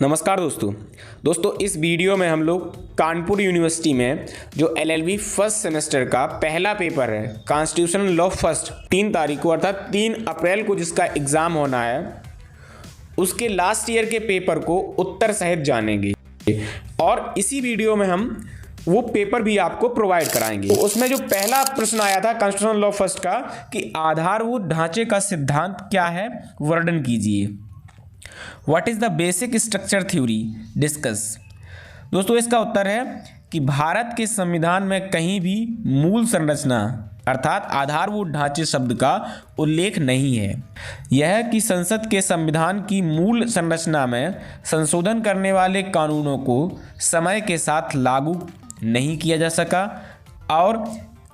नमस्कार दोस्तों इस वीडियो में हम लोग कानपुर यूनिवर्सिटी में जो एलएलबी फर्स्ट सेमेस्टर का पहला पेपर है कॉन्स्टिट्यूशनल लॉ फर्स्ट 3 तारीख को अर्थात 3 अप्रैल को जिसका एग्ज़ाम होना है उसके लास्ट ईयर के पेपर को उत्तर सहित जानेंगे और इसी वीडियो में हम वो पेपर भी आपको प्रोवाइड कराएंगे। तो उसमें जो पहला प्रश्न आया था कॉन्स्टिट्यूशनल लॉ फर्स्ट का कि आधारभूत ढांचे का सिद्धांत क्या है, वर्णन कीजिए। What is the basic structure theory discuss. दोस्तों इसका उत्तर है कि भारत के संविधान में कहीं भी मूल संरचना अर्थात आधारभूत ढांचे शब्द का उल्लेख नहीं है। यह कि संसद के संविधान की मूल संरचना में संशोधन करने वाले कानूनों को समय के साथ लागू नहीं किया जा सका और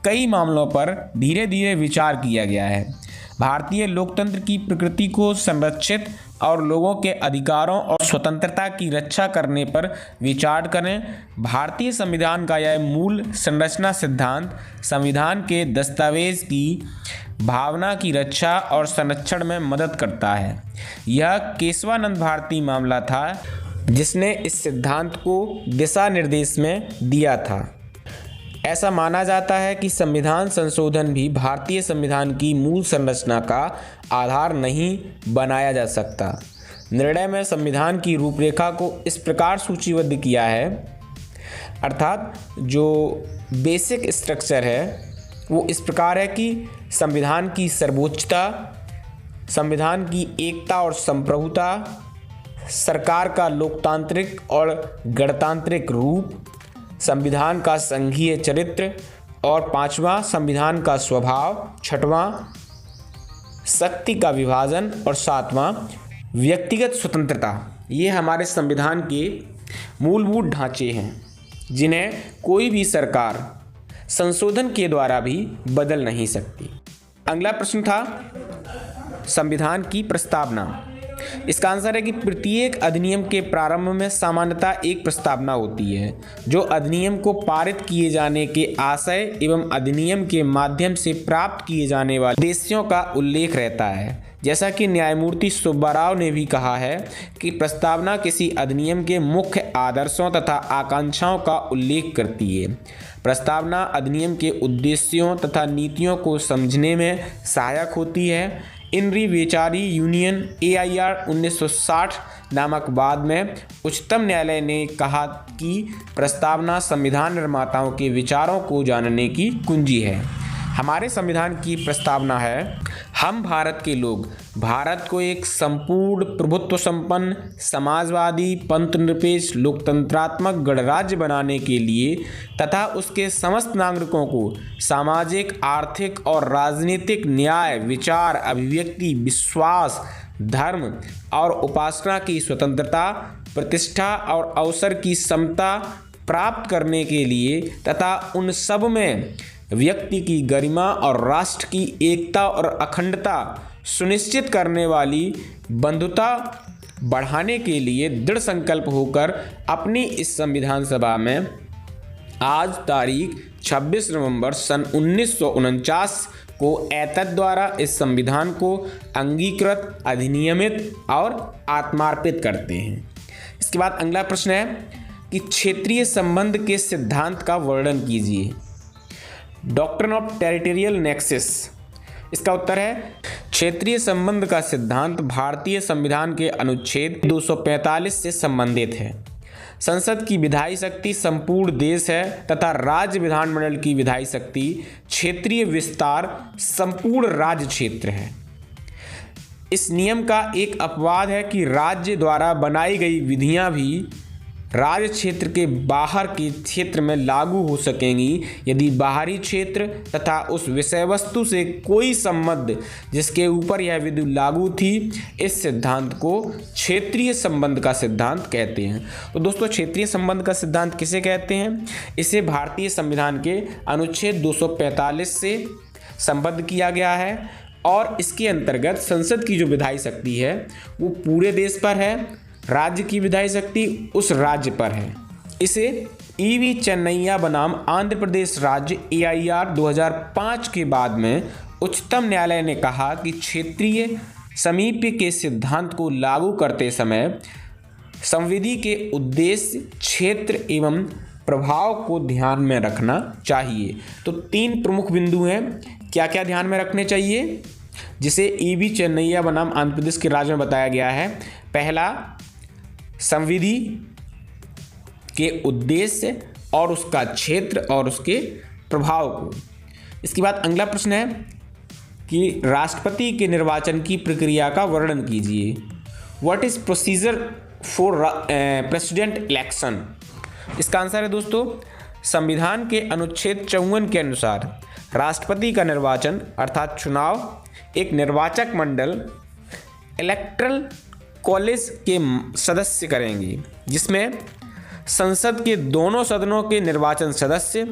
कई मामलों पर धीरे धीरे विचार किया गया है। भारतीय लोकतंत्र की प्रकृति को संरक्षित और लोगों के अधिकारों और स्वतंत्रता की रक्षा करने पर विचार करें। भारतीय संविधान का यह मूल संरचना सिद्धांत संविधान के दस्तावेज की भावना की रक्षा और संरक्षण में मदद करता है। यह केशवानंद भारती मामला था जिसने इस सिद्धांत को दिशा निर्देश में दिया था। ऐसा माना जाता है कि संविधान संशोधन भी भारतीय संविधान की मूल संरचना का आधार नहीं बनाया जा सकता। निर्णय में संविधान की रूपरेखा को इस प्रकार सूचीबद्ध किया है अर्थात जो बेसिक स्ट्रक्चर है वो इस प्रकार है कि संविधान की सर्वोच्चता, संविधान की एकता और संप्रभुता, सरकार का लोकतांत्रिक और गणतांत्रिक रूप, संविधान का संघीय चरित्र और 5वां संविधान का स्वभाव, 6वां शक्ति का विभाजन और 7वां व्यक्तिगत स्वतंत्रता। ये हमारे संविधान के मूलभूत ढांचे हैं जिन्हें कोई भी सरकार संशोधन के द्वारा भी बदल नहीं सकती। अगला प्रश्न था संविधान की प्रस्तावना। इसका आंसर है कि प्रत्येक अधिनियम के प्रारंभ में सामान्यतः एक प्रस्तावना होती है जो अधिनियम को पारित किए जाने के आशय एवं अधिनियम के माध्यम से प्राप्त किए जाने वाले उद्देश्यों का उल्लेख रहता है। जैसा कि न्यायमूर्ति सुब्बा राव ने भी कहा है कि प्रस्तावना किसी अधिनियम के मुख्य आदर्शों तथा आकांक्षाओं का उल्लेख करती है। प्रस्तावना अधिनियम के उद्देश्यों तथा नीतियों को समझने में सहायक होती है। इनरीवेचारी यूनियन AIR 1960 नामक बाद में उच्चतम न्यायालय ने कहा कि प्रस्तावना संविधान निर्माताओं के विचारों को जानने की कुंजी है। हमारे संविधान की प्रस्तावना है, हम भारत के लोग भारत को एक संपूर्ण प्रभुत्व संपन्न समाजवादी पंथनिरपेक्ष लोकतंत्रात्मक गणराज्य बनाने के लिए तथा उसके समस्त नागरिकों को सामाजिक, आर्थिक और राजनीतिक न्याय, विचार, अभिव्यक्ति, विश्वास, धर्म और उपासना की स्वतंत्रता, प्रतिष्ठा और अवसर की समता प्राप्त करने के लिए तथा उन सब में व्यक्ति की गरिमा और राष्ट्र की एकता और अखंडता सुनिश्चित करने वाली बंधुता बढ़ाने के लिए दृढ़ संकल्प होकर अपनी इस संविधान सभा में आज तारीख 26 नवंबर सन 1949 को एतद द्वारा इस संविधान को अंगीकृत, अधिनियमित और आत्मार्पित करते हैं। इसके बाद अगला प्रश्न है कि क्षेत्रीय संबंध के सिद्धांत का वर्णन कीजिए। Doctrine of territorial nexus. इसका उत्तर है क्षेत्रीय संबंध का सिद्धांत भारतीय संविधान के अनुच्छेद 245 से संबंधित है। संसद की विधायी शक्ति संपूर्ण देश है तथा राज्य विधानमंडल की विधायी शक्ति क्षेत्रीय विस्तार संपूर्ण राज्य क्षेत्र है। इस नियम का एक अपवाद है कि राज्य द्वारा बनाई गई विधियां भी राज्य क्षेत्र के बाहर के क्षेत्र में लागू हो सकेंगी यदि बाहरी क्षेत्र तथा उस विषय वस्तु से कोई संबंध जिसके ऊपर यह विधि लागू थी। इस सिद्धांत को क्षेत्रीय संबंध का सिद्धांत कहते हैं। तो दोस्तों क्षेत्रीय संबंध का सिद्धांत किसे कहते हैं? इसे भारतीय संविधान के अनुच्छेद 245 से संबद्ध किया गया है और इसके अंतर्गत संसद की जो विधायी शक्ति है वो पूरे देश पर है, राज्य की विधायी शक्ति उस राज्य पर है। इसे EV चेन्नैया बनाम आंध्र प्रदेश राज्य AIR 2005 के बाद में उच्चतम न्यायालय ने कहा कि क्षेत्रीय समीप्य के सिद्धांत को लागू करते समय संविधि के उद्देश्य, क्षेत्र एवं प्रभाव को ध्यान में रखना चाहिए। तो 3 प्रमुख बिंदु हैं, क्या क्या ध्यान में रखने चाहिए, जिसे ईवी चेन्नैया बनाम आंध्र प्रदेश के राज्य में बताया गया है। पहला, संविधि के उद्देश्य और उसका क्षेत्र और उसके प्रभाव को। इसके बाद अगला प्रश्न है कि राष्ट्रपति के निर्वाचन की प्रक्रिया का वर्णन कीजिए। What is procedure for president election. इसका आंसर है दोस्तों, संविधान के अनुच्छेद 54 के अनुसार राष्ट्रपति का निर्वाचन अर्थात चुनाव एक निर्वाचक मंडल इलेक्टरल कॉलेज के सदस्य करेंगे, जिसमें संसद के दोनों सदनों के निर्वाचन सदस्य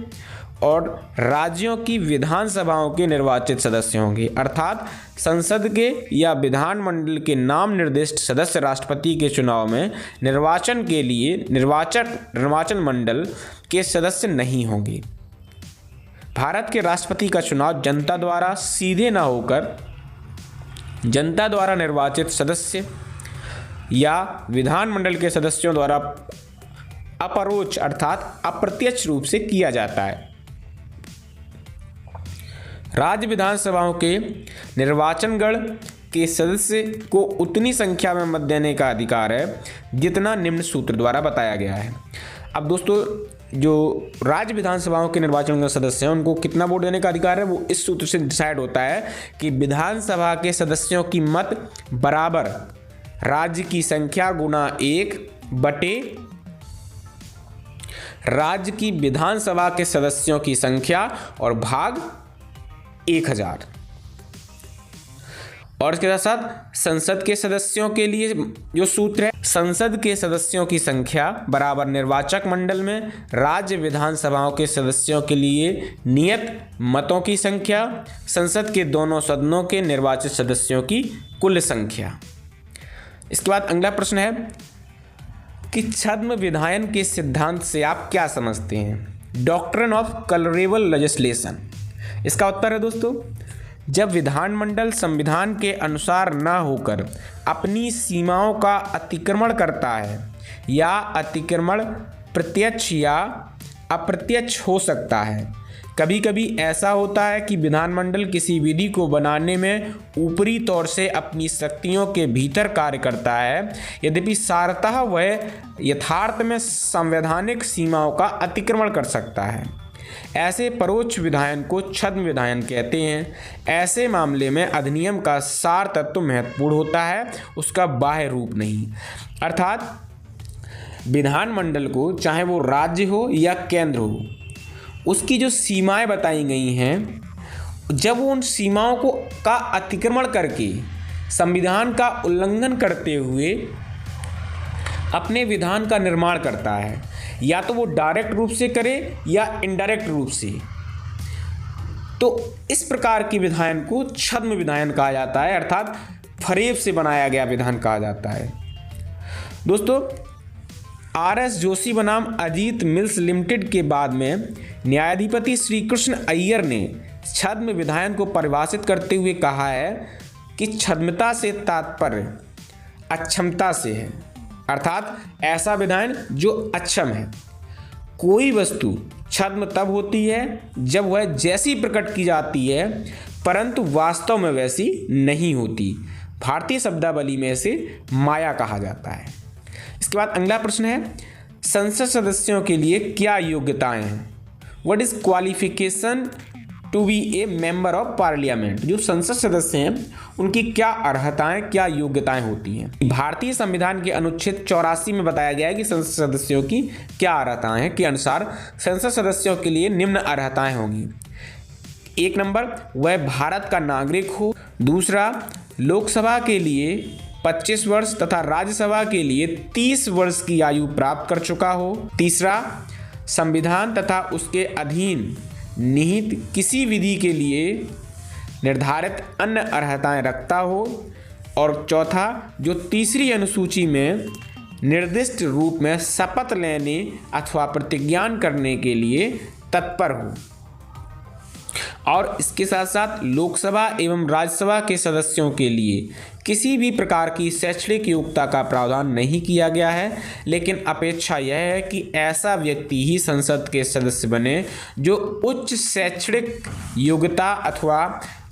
और राज्यों की विधानसभाओं के निर्वाचित सदस्य होंगे। अर्थात संसद के या विधानमंडल के नाम निर्दिष्ट सदस्य राष्ट्रपति के चुनाव में निर्वाचन के लिए निर्वाचन मंडल के सदस्य नहीं होंगे। भारत के राष्ट्रपति का चुनाव जनता द्वारा सीधे न होकर जनता द्वारा निर्वाचित सदस्य या विधानमंडल के सदस्यों द्वारा अपरोक्ष अर्थात अप्रत्यक्ष रूप से किया जाता है। राज्य विधानसभाओं के निर्वाचनगण के सदस्य को उतनी संख्या में मत देने का अधिकार है जितना निम्न सूत्र द्वारा बताया गया है। अब दोस्तों, जो राज्य विधानसभाओं के निर्वाचन के सदस्य हैं उनको कितना वोट देने का अधिकार है, वो इस सूत्र से डिसाइड होता है कि विधानसभा के सदस्यों की मत बराबर राज्य की संख्या गुना 1 बटे राज्य की विधानसभा के सदस्यों की संख्या और भाग 1000। और इसके साथ साथ संसद के सदस्यों के लिए जो सूत्र है, संसद के सदस्यों की संख्या बराबर निर्वाचक मंडल में राज्य विधानसभाओं के सदस्यों के लिए नियत मतों की संख्या, संसद के दोनों सदनों के निर्वाचित सदस्यों की कुल संख्या। इसके बाद अगला प्रश्न है कि छद्म विधायन के सिद्धांत से आप क्या समझते हैं। Doctrine of colourable legislation. इसका उत्तर है दोस्तों, जब विधानमंडल संविधान के अनुसार न होकर अपनी सीमाओं का अतिक्रमण करता है या अतिक्रमण प्रत्यक्ष या अप्रत्यक्ष हो सकता है। कभी कभी ऐसा होता है कि विधानमंडल किसी विधि को बनाने में ऊपरी तौर से अपनी शक्तियों के भीतर कार्य करता है, यद्यपि सारतः वह यथार्थ में संवैधानिक सीमाओं का अतिक्रमण कर सकता है। ऐसे परोक्ष विधायन को छद्म विधायन कहते हैं। ऐसे मामले में अधिनियम का सार तत्व महत्वपूर्ण होता है, उसका बाह्य रूप नहीं। अर्थात विधानमंडल को, चाहे वो राज्य हो या केंद्र हो, उसकी जो सीमाएं बताई गई हैं, जब वो उन सीमाओं को का अतिक्रमण करके संविधान का उल्लंघन करते हुए अपने विधान का निर्माण करता है, या तो वो डायरेक्ट रूप से करे या इनडायरेक्ट रूप से, तो इस प्रकार के विधायन को छद्म विधायन कहा जाता है, अर्थात फरेब से बनाया गया विधान कहा जाता है। दोस्तों, RS जोशी बनाम अजीत मिल्स लिमिटेड के बाद में न्यायाधिपति श्री कृष्ण अय्यर ने छद्म विधायन को परिभाषित करते हुए कहा है कि छद्मता से तात्पर्य अक्षमता से है, अर्थात ऐसा विधायन जो अक्षम है। कोई वस्तु छद्म तब होती है जब वह जैसी प्रकट की जाती है परंतु वास्तव में वैसी नहीं होती। भारतीय शब्दावली में इसे माया कहा जाता है। इसके बाद अगला प्रश्न है, संसद सदस्यों के लिए क्या योग्यताएं हैं। What is qualification to be a member of parliament. जो संसद सदस्य हैं उनकी क्या अर्हताएं, क्या योग्यताएं होती हैं। भारतीय संविधान के अनुच्छेद 84 में बताया गया है कि संसद सदस्यों की क्या अर्हताएं हैं। के अनुसार संसद सदस्यों के लिए निम्न अर्हताएं होंगी। 1 नंबर, वह भारत का नागरिक हो। दूसरा, लोकसभा के लिए 25 वर्ष तथा राज्यसभा के लिए 30 वर्ष की आयु प्राप्त कर चुका हो। तीसरा, संविधान तथा उसके अधीन निहित किसी विधि के लिए निर्धारित अन्य अर्हताएं रखता हो। और चौथा, जो तीसरी अनुसूची में निर्दिष्ट रूप में शपथ लेने अथवा प्रतिज्ञान करने के लिए तत्पर हो। और इसके साथ साथ लोकसभा एवं राज्यसभा के सदस्यों के लिए किसी भी प्रकार की शैक्षणिक योग्यता का प्रावधान नहीं किया गया है, लेकिन अपेक्षा यह है कि ऐसा व्यक्ति ही संसद के सदस्य बने जो उच्च शैक्षणिक योग्यता अथवा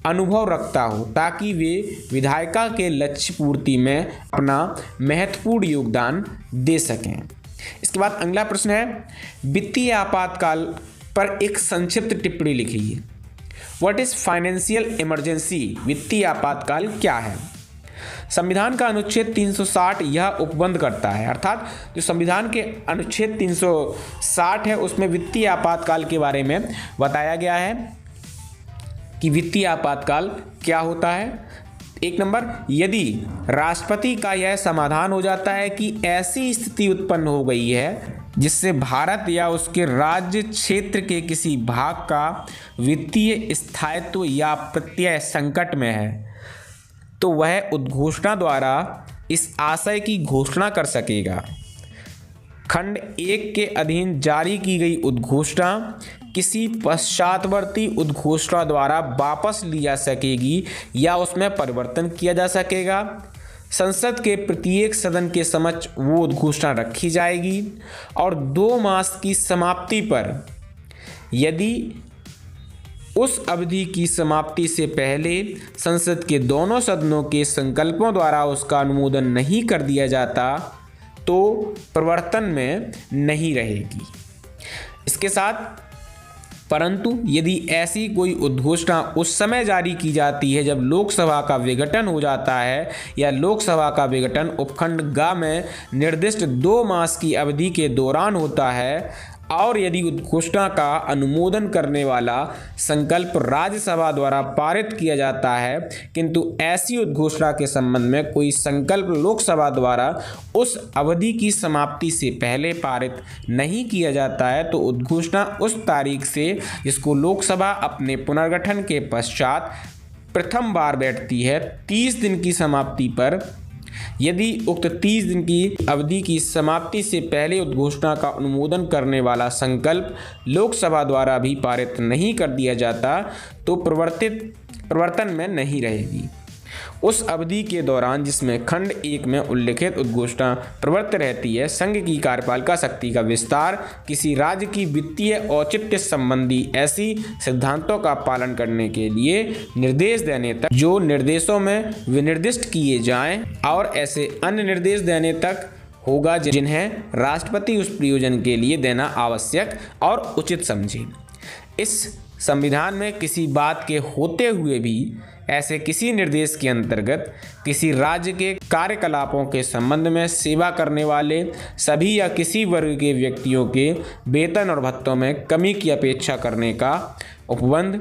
अनुभव रखता हो, ताकि वे विधायिका के लक्ष्य पूर्ति में अपना महत्वपूर्ण योगदान दे सकें। इसके बाद अगला प्रश्न है, वित्तीय आपातकाल पर एक संक्षिप्त टिप्पणी लिखिए। What is financial emergency? वित्तीय आपातकाल क्या है? संविधान का अनुच्छेद 360 यह उपबंध करता है, अर्थात जो संविधान के अनुच्छेद 360 है उसमें वित्तीय आपातकाल के बारे में बताया गया है कि वित्तीय आपातकाल क्या होता है। एक नंबर, यदि राष्ट्रपति का यह समाधान हो जाता है कि ऐसी स्थिति उत्पन्न हो गई है जिससे भारत या उसके राज्य क्षेत्र के किसी भाग का वित्तीय स्थायित्व या प्रत्यय संकट में है, तो वह उद्घोषणा द्वारा इस आशय की घोषणा कर सकेगा। खंड 1 के अधीन जारी की गई उद्घोषणा किसी पश्चातवर्ती उद्घोषणा द्वारा वापस ली जा सकेगी या उसमें परिवर्तन किया जा सकेगा। संसद के प्रत्येक सदन के समक्ष वो उद्घोषणा रखी जाएगी और 2 मास की समाप्ति पर यदि उस अवधि की समाप्ति से पहले संसद के दोनों सदनों के संकल्पों द्वारा उसका अनुमोदन नहीं कर दिया जाता तो प्रवर्तन में नहीं रहेगी। इसके साथ परंतु यदि ऐसी कोई उद्घोषणा उस समय जारी की जाती है जब लोकसभा का विघटन हो जाता है या लोकसभा का विघटन उपखंड ग में निर्दिष्ट 2 मास की अवधि के दौरान होता है और यदि उद्घोषणा का अनुमोदन करने वाला संकल्प राज्यसभा द्वारा पारित किया जाता है, किंतु ऐसी उद्घोषणा के संबंध में कोई संकल्प लोकसभा द्वारा उस अवधि की समाप्ति से पहले पारित नहीं किया जाता है, तो उद्घोषणा उस तारीख से जिसको लोकसभा अपने पुनर्गठन के पश्चात प्रथम बार बैठती है 30 दिन की समाप्ति पर, यदि उक्त 30 दिन की अवधि की समाप्ति से पहले उद्घोषणा का अनुमोदन करने वाला संकल्प लोकसभा द्वारा भी पारित नहीं कर दिया जाता तो प्रवर्तन में नहीं रहेगी। उस अवधि के दौरान जिसमें खंड 1 में उल्लिखित उद्घोषणा प्रवर्तित रहती है, संघ की कार्यपालिका शक्ति का विस्तार किसी राज्य की वित्तीय औचित्य संबंधी ऐसी सिद्धांतों का पालन करने के लिए निर्देश देने तक जो निर्देशों में विनिर्दिष्ट किए जाएं और ऐसे अन्य निर्देश देने तक होगा जिन्हें राष्ट्रपति उस प्रयोजन के लिए देना आवश्यक और उचित समझे। इस संविधान में किसी बात के होते हुए भी ऐसे किसी निर्देश के अंतर्गत किसी राज्य के कार्यकलापों के संबंध में सेवा करने वाले सभी या किसी वर्ग के व्यक्तियों के वेतन और भत्तों में कमी की अपेक्षा करने का उपबंध,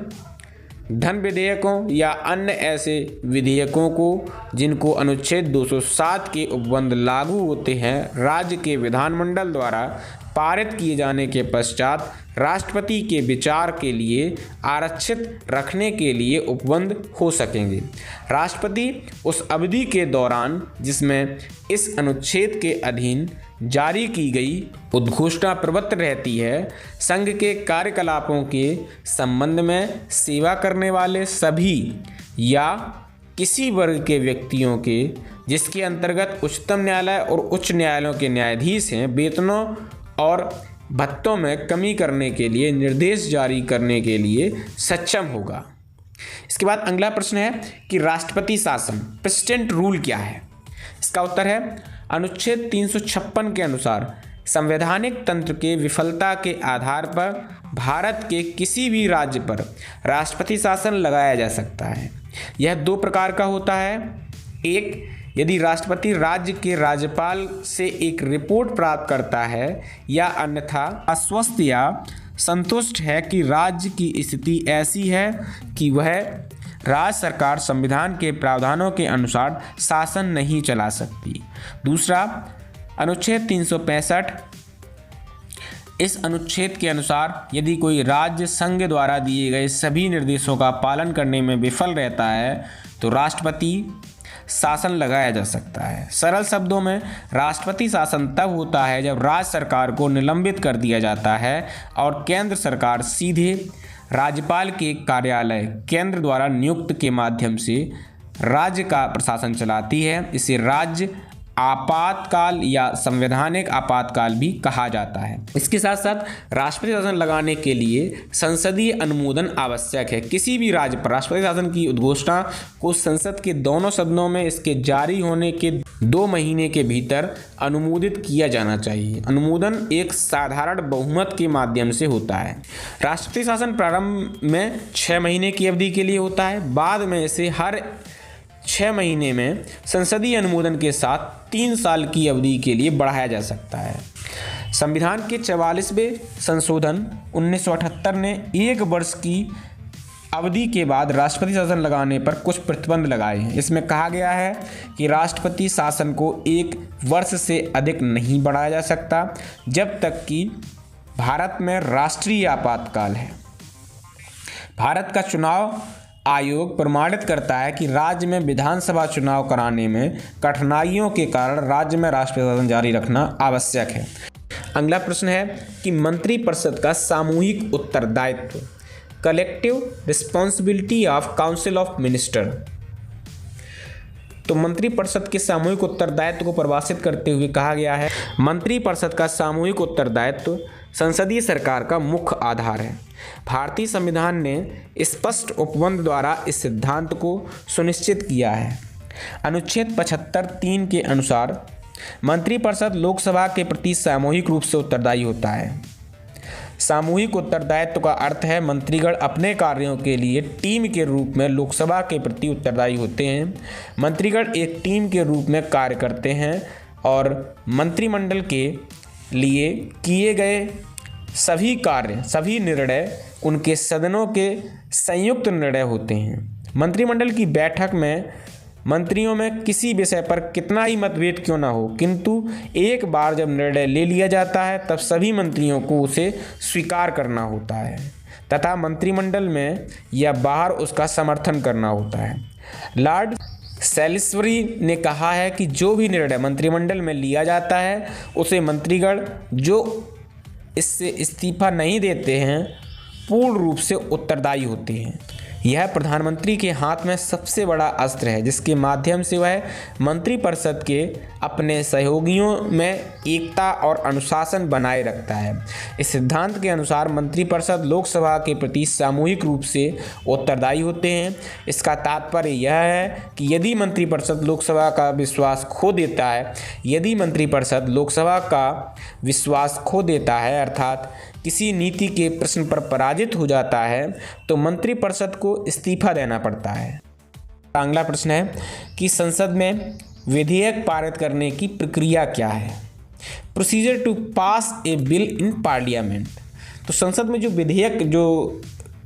धन विधेयकों या अन्य ऐसे विधेयकों को जिनको अनुच्छेद 207 के उपबंध लागू होते हैं, राज्य के विधानमंडल द्वारा पारित किए जाने के पश्चात राष्ट्रपति के विचार के लिए आरक्षित रखने के लिए उपबंध हो सकेंगे। राष्ट्रपति उस अवधि के दौरान जिसमें इस अनुच्छेद के अधीन जारी की गई उद्घोषणा प्रवर्तित रहती है, संघ के कार्यकलापों के संबंध में सेवा करने वाले सभी या किसी वर्ग के व्यक्तियों के जिसके अंतर्गत उच्चतम न्यायालय और उच्च न्यायालयों के न्यायाधीश हैं, वेतनों और भत्तों में कमी करने के लिए निर्देश जारी करने के लिए सक्षम होगा। इसके बाद अगला प्रश्न है कि राष्ट्रपति शासन प्रेसिडेंट रूल क्या है? इसका उत्तर है अनुच्छेद 356 के अनुसार संवैधानिक तंत्र के विफलता के आधार पर भारत के किसी भी राज्य पर राष्ट्रपति शासन लगाया जा सकता है। यह 2 प्रकार का होता है। एक, यदि राष्ट्रपति राज्य के राज्यपाल से एक रिपोर्ट प्राप्त करता है या अन्यथा आश्वस्त या संतुष्ट है कि राज्य की स्थिति ऐसी है कि वह राज्य सरकार संविधान के प्रावधानों के अनुसार शासन नहीं चला सकती। दूसरा, अनुच्छेद 365। इस अनुच्छेद के अनुसार यदि कोई राज्य संघ द्वारा दिए गए सभी निर्देशों का पालन करने में विफल रहता है तो राष्ट्रपति शासन लगाया जा सकता है। सरल शब्दों में राष्ट्रपति शासन तब होता है जब राज्य सरकार को निलंबित कर दिया जाता है और केंद्र सरकार सीधे राज्यपाल के कार्यालय केंद्र द्वारा नियुक्त के माध्यम से राज्य का प्रशासन चलाती है। इसे राज्य आपातकाल या संवैधानिक आपातकाल भी कहा जाता है। इसके साथ साथ राष्ट्रपति शासन लगाने के लिए संसदीय अनुमोदन आवश्यक है। किसी भी राज्य पर राष्ट्रपति शासन की उद्घोषणा को संसद के दोनों सदनों में इसके जारी होने के 2 महीने के भीतर अनुमोदित किया जाना चाहिए। अनुमोदन एक साधारण बहुमत के माध्यम से होता है। राष्ट्रपति शासन प्रारंभ में 6 महीने की अवधि के लिए होता है, बाद में इसे हर 6 महीने में संसदीय अनुमोदन के साथ 3 साल की अवधि के लिए बढ़ाया जा सकता है। संविधान के 44वें संशोधन 1978 ने 1 वर्ष की अवधि के बाद राष्ट्रपति शासन लगाने पर कुछ प्रतिबंध लगाए हैं। इसमें कहा गया है कि राष्ट्रपति शासन को 1 वर्ष से अधिक नहीं बढ़ाया जा सकता जब तक कि भारत में राष्ट्रीय आपातकाल है। भारत का चुनाव आयोग प्रमाणित करता है कि राज्य में विधानसभा चुनाव कराने में कठिनाइयों के कारण राज्य में राष्ट्रपति शासन जारी रखना आवश्यक है। अगला प्रश्न है कि मंत्रिपरिषद का सामूहिक उत्तरदायित्व, collective responsibility of council of minister. तो मंत्रिपरिषद के सामूहिक उत्तरदायित्व को परिभाषित करते हुए कहा गया है, मंत्रिपरिषद का सामूहिक उत्तरदायित्व संसदीय सरकार का मुख्य आधार है। भारतीय संविधान ने स्पष्ट उपबंध द्वारा इस सिद्धांत को सुनिश्चित किया है। अनुच्छेद 75(3) के अनुसार मंत्रिपरिषद लोकसभा के प्रति सामूहिक रूप से उत्तरदायी होता है। सामूहिक उत्तरदायित्व का अर्थ है मंत्रीगण अपने कार्यों के लिए टीम के रूप में लोकसभा के प्रति उत्तरदायी होते हैं। मंत्रीगण एक टीम के रूप में कार्य करते हैं और मंत्रिमंडल के लिए किए गए सभी कार्य, सभी निर्णय उनके सदनों के संयुक्त निर्णय होते हैं। मंत्रिमंडल की बैठक में मंत्रियों में किसी विषय पर कितना ही मतभेद क्यों ना हो, किंतु एक बार जब निर्णय ले लिया जाता है तब सभी मंत्रियों को उसे स्वीकार करना होता है तथा मंत्रिमंडल में या बाहर उसका समर्थन करना होता है। लॉर्ड सैलिसबरी ने कहा है कि जो भी निर्णय मंत्रिमंडल में लिया जाता है उसे मंत्रीगण जो इससे इस्तीफा नहीं देते हैं पूर्ण रूप से उत्तरदायी होते हैं। यह प्रधानमंत्री के हाथ में सबसे बड़ा अस्त्र है जिसके माध्यम से वह मंत्रिपरिषद के अपने सहयोगियों में एकता और अनुशासन बनाए रखता है। इस सिद्धांत के अनुसार मंत्रिपरिषद लोकसभा के प्रति सामूहिक रूप से उत्तरदायी होते हैं। इसका तात्पर्य यह है कि यदि मंत्रिपरिषद लोकसभा का विश्वास खो देता है अर्थात किसी नीति के प्रश्न पर पराजित हो जाता है तो मंत्रिपरिषद को इस्तीफा देना पड़ता है। अगला प्रश्न है कि संसद में विधेयक पारित करने की प्रक्रिया क्या है। Procedure to pass a bill in parliament. तो संसद में जो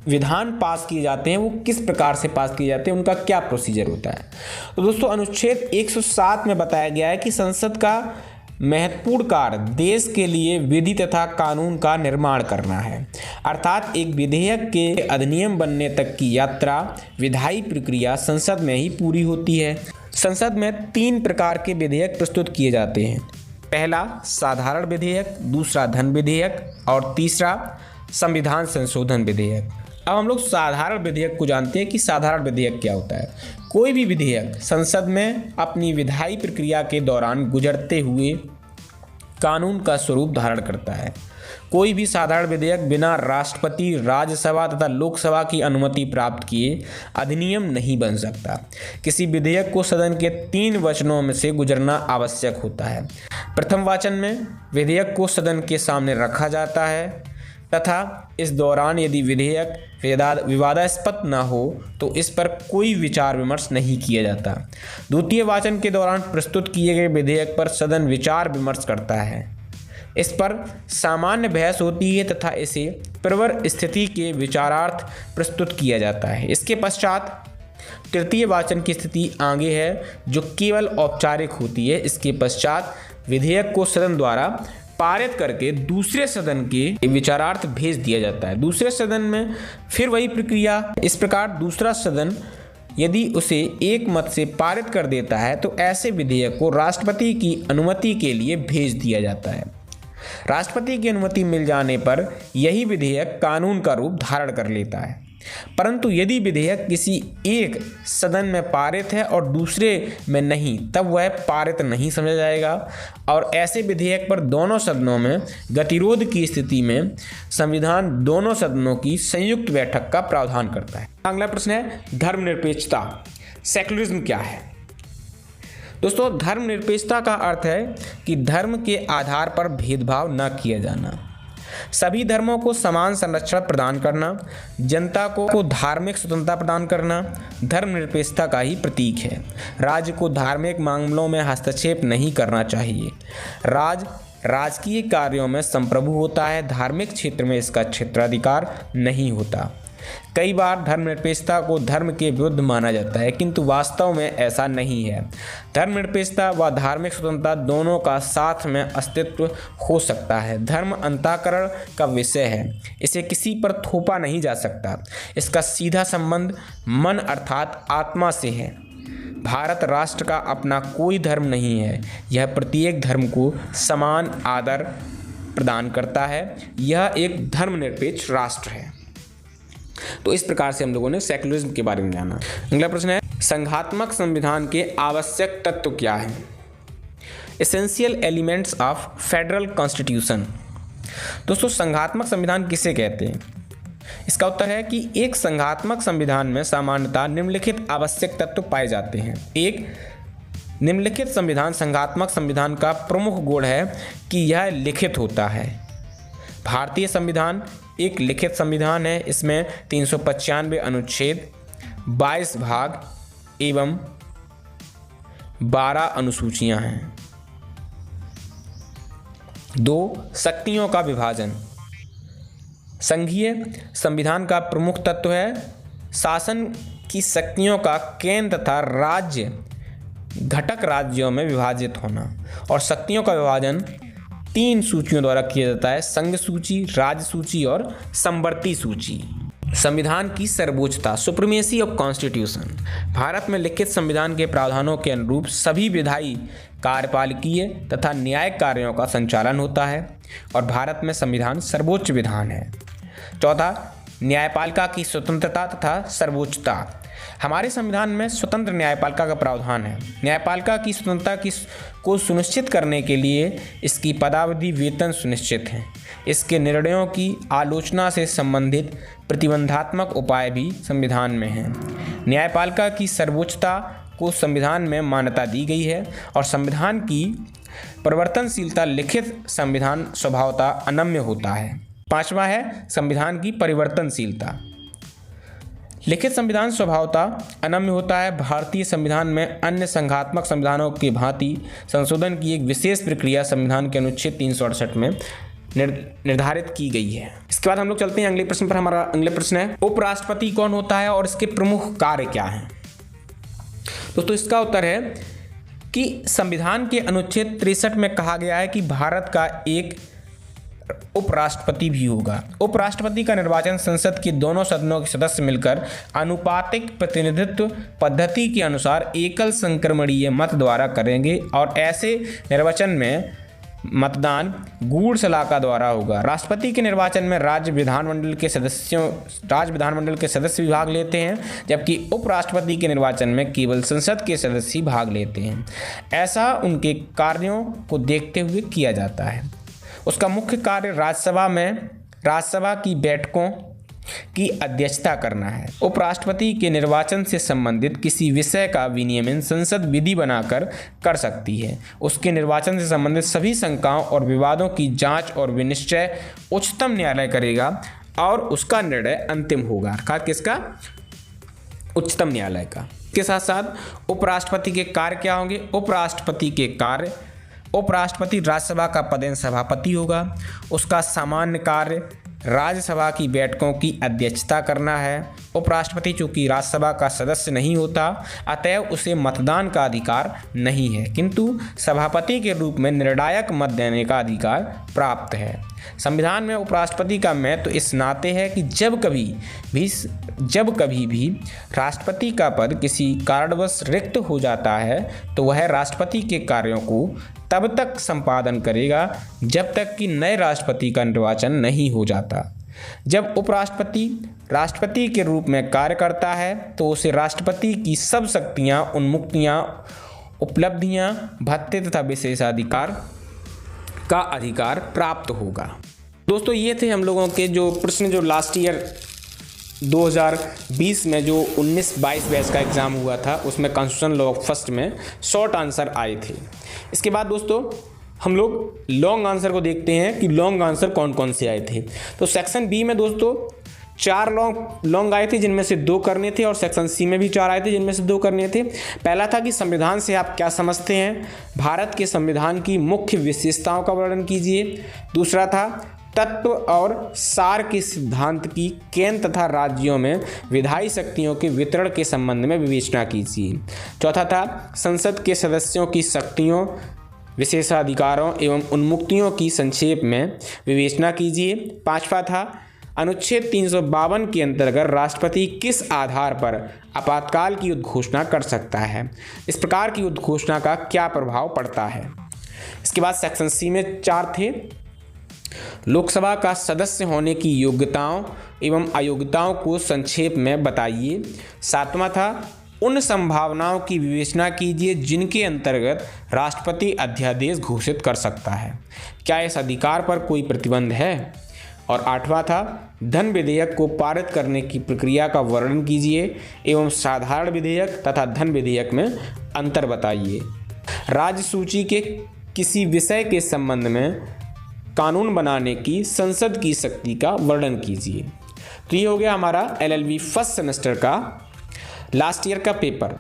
विधान पास किए जाते हैं वो किस प्रकार से पास किए जाते हैं, उनका क्या प्रोसीजर होता है। तो दोस्तों अनुच्छेद 107 में बताया गया है कि संसद का महत्वपूर्ण कार्य देश के लिए विधि तथा कानून का निर्माण करना है, अर्थात एक विधेयक के अधिनियम बनने तक की यात्रा विधायी प्रक्रिया संसद में ही पूरी होती है। संसद में 3 प्रकार के विधेयक प्रस्तुत किए जाते हैं। पहला साधारण विधेयक, दूसरा धन विधेयक और तीसरा संविधान संशोधन विधेयक। अब हम लोग साधारण विधेयक को जानते हैं कि साधारण विधेयक क्या होता है। कोई भी विधेयक संसद में अपनी विधायी प्रक्रिया के दौरान गुजरते हुए कानून का स्वरूप धारण करता है। कोई भी साधारण विधेयक बिना राष्ट्रपति, राज्यसभा तथा लोकसभा की अनुमति प्राप्त किए अधिनियम नहीं बन सकता। किसी विधेयक को सदन के 3 वचनों में से गुजरना आवश्यक होता है। प्रथम वाचन में विधेयक को सदन के सामने रखा जाता है तथा इस दौरान यदि विधेयक विवादास्पद न हो तो इस पर कोई विचार विमर्श नहीं किया जाता। द्वितीय वाचन के दौरान प्रस्तुत किए गए विधेयक पर सदन विचार विमर्श करता है। इस पर सामान्य बहस होती है तथा इसे प्रवर स्थिति के विचारार्थ प्रस्तुत किया जाता है। इसके पश्चात तृतीय वाचन की स्थिति आगे है जो केवल औपचारिक होती है। इसके पश्चात विधेयक को सदन द्वारा पारित करके दूसरे सदन के विचारार्थ भेज दिया जाता है। दूसरे सदन में फिर वही प्रक्रिया। इस प्रकार दूसरा सदन यदि उसे एक मत से पारित कर देता है तो ऐसे विधेयक को राष्ट्रपति की अनुमति के लिए भेज दिया जाता है। राष्ट्रपति की अनुमति मिल जाने पर यही विधेयक कानून का रूप धारण कर लेता है। परंतु यदि विधेयक किसी एक सदन में पारित है और दूसरे में नहीं, तब वह पारित नहीं समझा जाएगा। और ऐसे विधेयक पर दोनों सदनों में गतिरोध की स्थिति में संविधान दोनों सदनों की संयुक्त बैठक का प्रावधान करता है। अगला प्रश्न है धर्मनिरपेक्षता, सेक्युलरिज्म क्या है? दोस्तों, धर्मनिरपेक्षता का अर्थ है कि धर्म के आधार पर भेदभाव न किया जाना, सभी धर्मों को समान संरक्षण प्रदान करना, जनता को धार्मिक स्वतंत्रता प्रदान करना धर्मनिरपेक्षता का ही प्रतीक है। राज्य को धार्मिक मामलों में हस्तक्षेप नहीं करना चाहिए। राजकीय कार्यों में संप्रभु होता है, धार्मिक क्षेत्र में इसका क्षेत्राधिकार नहीं होता। कई बार धर्मनिरपेक्षता को धर्म के विरुद्ध माना जाता है, किंतु वास्तव में ऐसा नहीं है। धर्मनिरपेक्षता व धार्मिक स्वतंत्रता दोनों का साथ में अस्तित्व हो सकता है। धर्म अंतःकरण का विषय है, इसे किसी पर थोपा नहीं जा सकता। इसका सीधा संबंध मन अर्थात आत्मा से है। भारत राष्ट्र का अपना कोई धर्म नहीं है, यह प्रत्येक धर्म को समान आदर प्रदान करता है। यह एक धर्मनिरपेक्ष राष्ट्र है। तो इस प्रकार से हम लोगों ने सेक्युलरिज्म के बारे में जाना। अगला प्रश्न है संघात्मक संविधान के आवश्यक तत्व क्या हैं? Essential elements of federal constitution. दोस्तों, संघात्मक संविधान किसे कहते हैं? इसका उत्तर है कि एक संघात्मक संविधान में सामान्यतः निम्नलिखित आवश्यक तत्व पाए जाते हैं। एक, निम्नलिखित संविधान संघात्मक संविधान का प्रमुख गुण है कि यह लिखित होता है। भारतीय संविधान एक लिखित संविधान है। इसमें 395 अनुच्छेद, 22 भाग एवं 12 अनुसूचियां हैं। 2, शक्तियों का विभाजन। संघीय संविधान का प्रमुख तत्व है शासन की शक्तियों का केंद्र तथा राज्य घटक राज्यों में विभाजित होना। और शक्तियों का विभाजन 3 सूचियों द्वारा किया जाता है, संघ सूची, राज्य सूची और समवर्ती सूची। संविधान की सर्वोच्चता, सुप्रीमेसी ऑफ कॉन्स्टिट्यूशन। भारत में लिखित संविधान के प्रावधानों के अनुरूप सभी विधायी, कार्यपालिकीय तथा न्यायिक कार्यों का संचालन होता है और भारत में संविधान सर्वोच्च विधान है। चौथा, न्यायपालिका की स्वतंत्रता तथा सर्वोच्चता। हमारे संविधान में स्वतंत्र न्यायपालिका का प्रावधान है। न्यायपालिका की स्वतंत्रता को सुनिश्चित करने के लिए इसकी पदावधि, वेतन सुनिश्चित हैं। इसके निर्णयों की आलोचना से संबंधित प्रतिबंधात्मक उपाय भी संविधान में हैं। न्यायपालिका की सर्वोच्चता को संविधान में मान्यता दी गई है और संविधान की परिवर्तनशीलता लिखित संविधान स्वभावतः अनम्य होता है। 5वां है संविधान की परिवर्तनशीलता। लिखित संविधान स्वभावतः अनम्य होता है। भारतीय संविधान में अन्य संघात्मक संविधानों की भांति संशोधन की एक विशेष प्रक्रिया संविधान के अनुच्छेद 368 में निर्धारित की गई है। इसके बाद हम लोग चलते हैं अगले प्रश्न पर। हमारा अगले प्रश्न है उपराष्ट्रपति कौन होता है और इसके प्रमुख कार्य क्या हैं? दोस्तों, इसका उत्तर है कि संविधान के अनुच्छेद 63 में कहा गया है कि भारत का एक उपराष्ट्रपति भी होगा। उपराष्ट्रपति का निर्वाचन संसद के दोनों सदनों के सदस्य मिलकर आनुपातिक प्रतिनिधित्व पद्धति के अनुसार एकल संक्रमणीय मत द्वारा करेंगे और ऐसे निर्वाचन में मतदान गूढ़ सलाका द्वारा होगा। राष्ट्रपति के निर्वाचन में राज्य विधानमंडल के सदस्य भी भाग लेते हैं, जबकि उपराष्ट्रपति के निर्वाचन में केवल संसद के सदस्य ही भाग लेते हैं। ऐसा उनके कार्यों को देखते हुए किया जाता है। उसका मुख्य कार्य राज्यसभा की बैठकों की अध्यक्षता करना है। उपराष्ट्रपति के निर्वाचन से संबंधित किसी विषय का विनियमन संसद विधि बनाकर कर सकती है। उसके निर्वाचन से संबंधित सभी शंकाओं और विवादों की जांच और विनिश्चय उच्चतम न्यायालय करेगा और उसका निर्णय अंतिम होगा। अर्थात किसका? उच्चतम न्यायालय का। इसके साथ साथ उपराष्ट्रपति के कार्य क्या होंगे? उपराष्ट्रपति के कार्य, उपराष्ट्रपति राज्यसभा का पदेन सभापति होगा। उसका सामान्य कार्य राज्यसभा की बैठकों की अध्यक्षता करना है। उपराष्ट्रपति चूंकि राज्यसभा का सदस्य नहीं होता, अतएव उसे मतदान का अधिकार नहीं है, किंतु सभापति के रूप में निर्णायक मत देने का अधिकार प्राप्त है। संविधान में उपराष्ट्रपति का महत्व इस नाते है कि जब कभी भी राष्ट्रपति का पद किसी कारणवश रिक्त हो जाता है तो वह राष्ट्रपति के कार्यों को तब तक संपादन करेगा जब तक कि नए राष्ट्रपति का निर्वाचन नहीं हो जाता। जब उपराष्ट्रपति राष्ट्रपति के रूप में कार्य करता है तो उसे राष्ट्रपति की सब शक्तियाँ, उन्मुक्तियाँ, उपलब्धियाँ, भत्ते तथा विशेषाधिकार का अधिकार प्राप्त होगा। दोस्तों ये थे हम लोगों के जो प्रश्न जो लास्ट ईयर 2020 में जो 19-22 बैच का एग्ज़ाम हुआ था उसमें कॉन्स्टिट्यूशन लॉ फर्स्ट में शॉर्ट आंसर आए थे। इसके बाद दोस्तों हम लोग लॉन्ग आंसर को देखते हैं कि लॉन्ग आंसर कौन कौन से आए थे। तो सेक्शन बी में दोस्तों 4 लॉन्ग आए थे जिनमें से 2 करने थे और सेक्शन सी में भी 4 आए थे जिनमें से 2 करने थे। पहला था कि संविधान से आप क्या समझते हैं, भारत के संविधान की मुख्य विशेषताओं का वर्णन कीजिए। दूसरा था तत्व और सार के सिद्धांत की केंद्र तथा राज्यों में विधायी शक्तियों के वितरण के संबंध में विवेचना कीजिए। चौथा था संसद के सदस्यों की शक्तियों, विशेषाधिकारों एवं उन्मुक्तियों की संक्षेप में विवेचना कीजिए। पांचवा था अनुच्छेद 352 के अंतर्गत राष्ट्रपति किस आधार पर आपातकाल की उद्घोषणा कर सकता है, इस प्रकार की उद्घोषणा का क्या प्रभाव पड़ता है। इसके बाद सेक्शन सी में 4 थे, लोकसभा का सदस्य होने की योग्यताओं एवं अयोग्यताओं को संक्षेप में बताइए। 7वां था उन संभावनाओं की विवेचना कीजिए जिनके अंतर्गत राष्ट्रपति अध्यादेश घोषित कर सकता है, क्या इस अधिकार पर कोई प्रतिबंध है। और 8वां था धन विधेयक को पारित करने की प्रक्रिया का वर्णन कीजिए एवं साधारण विधेयक तथा धन विधेयक में अंतर बताइए। राज्य सूची के किसी विषय के संबंध में कानून बनाने की संसद की शक्ति का वर्णन कीजिए। तो ये हो गया हमारा LLB फर्स्ट सेमेस्टर का लास्ट ईयर का पेपर।